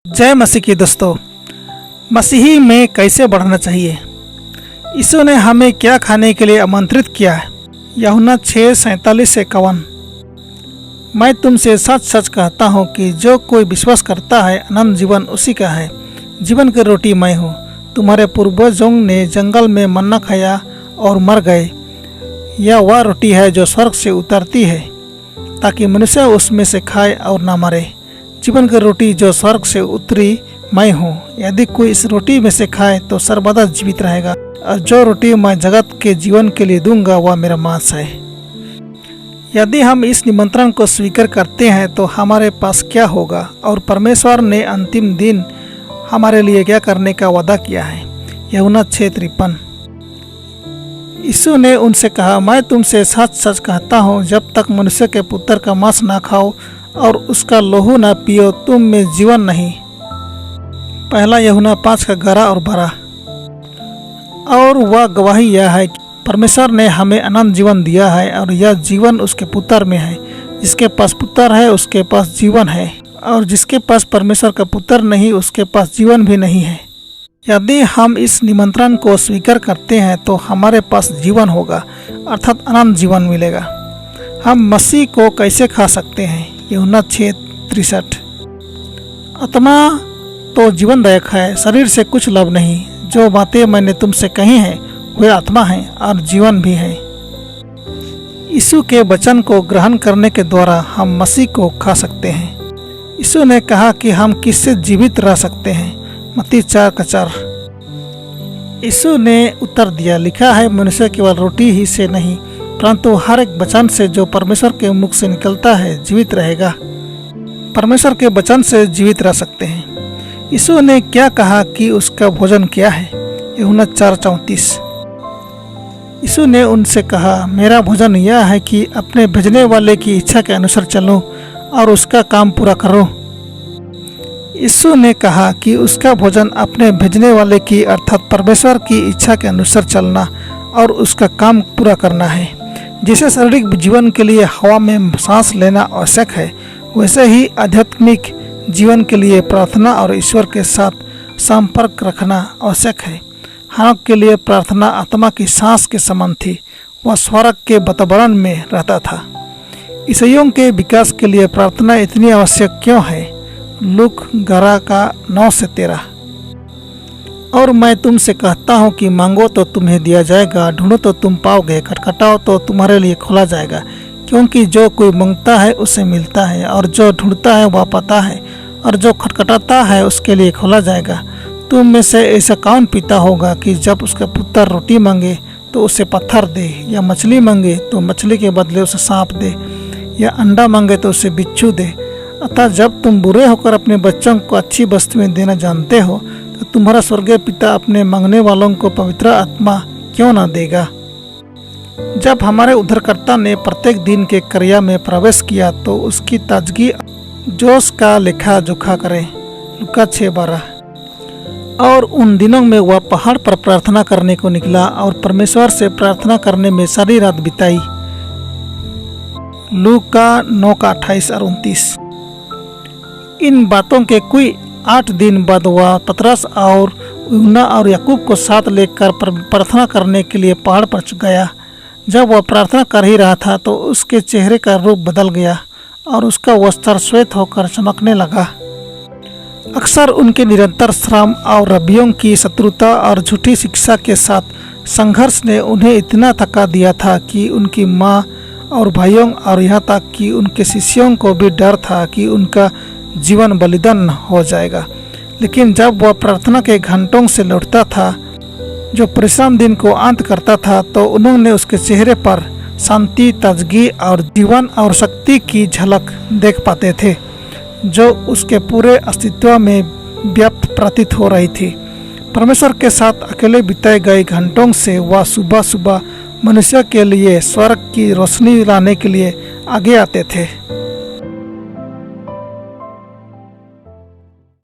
जय मसीह की दोस्तों। मसीही में कैसे बढ़ना चाहिए, यीशु ने हमें क्या खाने के लिए आमंत्रित किया है। यूहन्ना 6:47-51। मैं तुमसे सच सच कहता हूँ कि जो कोई विश्वास करता है अनंत जीवन उसी का है। जीवन की रोटी मैं हूँ। तुम्हारे पूर्वजों ने जंगल में मन्ना खाया और मर गए। यह वह रोटी है जो स्वर्ग से उतरती है ताकि मनुष्य उसमें से खाए और न मरे। जीवन की रोटी जो स्वर्ग से उतरी मैं हूँ। यदि कोई इस रोटी में से खाए तो सर्वदा जीवित रहेगा, और जो रोटी मैं जगत के जीवन के लिए दूंगा वह मेरा मांस है। यदि हम इस निमंत्रण को स्वीकार करते हैं तो हमारे पास क्या होगा, और परमेश्वर ने अंतिम दिन हमारे लिए क्या करने का वादा किया है। यूहन्ना 6:53। यीशु ने उनसे कहा, मैं तुमसे सच सच कहता हूँ, जब तक मनुष्य के पुत्र का मांस ना खाओ और उसका लहू ना पियो तुम में जीवन नहीं। पहला यूहन्ना 5:11-12। और वह गवाही यह है कि परमेश्वर ने हमें अनंत जीवन दिया है, और यह जीवन उसके पुत्र में है। जिसके पास पुत्र है उसके पास जीवन है, और जिसके पास परमेश्वर का पुत्र नहीं उसके पास जीवन भी नहीं है। यदि हम इस निमंत्रण को स्वीकार करते हैं तो हमारे पास जीवन होगा, अर्थात अनंत जीवन मिलेगा। हम मसीह को कैसे खा सकते हैं। यूहन्ना 6:63। आत्मा तो जीवनदायक है, शरीर से कुछ लाभ नहीं। जो बातें मैंने तुमसे कही हैं वे आत्मा हैं और जीवन भी है। यीशु के वचन को ग्रहण करने के द्वारा हम मसीह को खा सकते हैं। यीशु ने कहा कि हम किससे जीवित रह सकते हैं। मत्ती 4:4। यीशु ने उत्तर दिया, लिखा है, मनुष्य केवल रोटी ही से नहीं परंतु हर एक वचन से जो परमेश्वर के मुख से निकलता है जीवित रहेगा। परमेश्वर के वचन से जीवित रह सकते हैं। यीशु ने क्या कहा कि उसका भोजन क्या है। यूहन्ना 4:34। यीशु ने उनसे कहा, मेरा भोजन यह है कि अपने भेजने वाले की इच्छा के अनुसार चलूं और उसका काम पूरा करूं। यीशु ने कहा कि उसका भोजन अपने भेजने वाले की अर्थात परमेश्वर की इच्छा के अनुसार चलना और उसका काम पूरा करना है। जैसे शारीरिक जीवन के लिए हवा में सांस लेना आवश्यक है, वैसे ही आध्यात्मिक जीवन के लिए प्रार्थना और ईश्वर के साथ संपर्क रखना आवश्यक है। हनोक के लिए प्रार्थना आत्मा की सांस के समान थी। वह स्वर्ग के वातावरण में रहता था। ईसाइयों के विकास के लिए प्रार्थना इतनी आवश्यक क्यों है। लूक 11:9-13। और मैं तुमसे कहता हूँ कि मांगो तो तुम्हें दिया जाएगा, ढूंढो तो तुम पाओगे, खटखटाओ तो तुम्हारे लिए खोला जाएगा। क्योंकि जो कोई मांगता है उसे मिलता है, और जो ढूंढता है वह पाता है, और जो खटखटाता है उसके लिए खोला जाएगा। तुम में से ऐसा कौन पिता होगा कि जब उसका पुत्र रोटी मांगे तो उसे पत्थर दे, या मछली मांगे तो मछली के बदले उसे सांप दे, या अंडा मांगे तो उसे बिच्छू दे। अतः जब तुम बुरे होकर अपने बच्चों को अच्छी वस्तुएं देना जानते हो तो तुम्हारा स्वर्गीय पिता अपने मांगने वालों को पवित्र आत्मा क्यों न देगा। जब हमारे उद्धारकर्ता ने प्रत्येक दिन के क्रिया में प्रवेश किया तो उसकी ताजगी जोश का लेखा जोखा करें। लूका 6:12। और उन दिनों में वह पहाड़ पर प्रार्थना करने को निकला और परमेश्वर से प्रार्थना करने में सारी रात बिताई। लूका 9:28-29। इन बातों के कोई 8 दिन बाद वह पतरस और यूहन्ना और याकूब को साथ लेकर प्रार्थना करने के लिए पहाड़ पर गया। जब वह प्रार्थना कर ही रहा था तो उसके चेहरे का रूप बदल गया और उसका वस्त्र श्वेत होकर चमकने लगा। अक्सर उनके निरंतर श्रम और रब्बियों की शत्रुता और झूठी शिक्षा के साथ संघर्ष ने उन्हें इतना थका दिया था कि उनकी माँ और भाइयों और यहाँ तक कि उनके शिष्यों को भी डर था कि उनका जीवन बलिदान हो जाएगा। लेकिन जब वह प्रार्थना के घंटों से लौटता था जो परिश्रम दिन को अंत करता था, तो उन्होंने उसके चेहरे पर शांति, ताजगी और जीवन और शक्ति की झलक देख पाते थे जो उसके पूरे अस्तित्व में व्याप्त प्रतीत हो रही थी। परमेश्वर के साथ अकेले बिताए गए घंटों से वह सुबह सुबह मनुष्य के लिए स्वर्ग की रोशनी लाने के लिए आगे आते थे।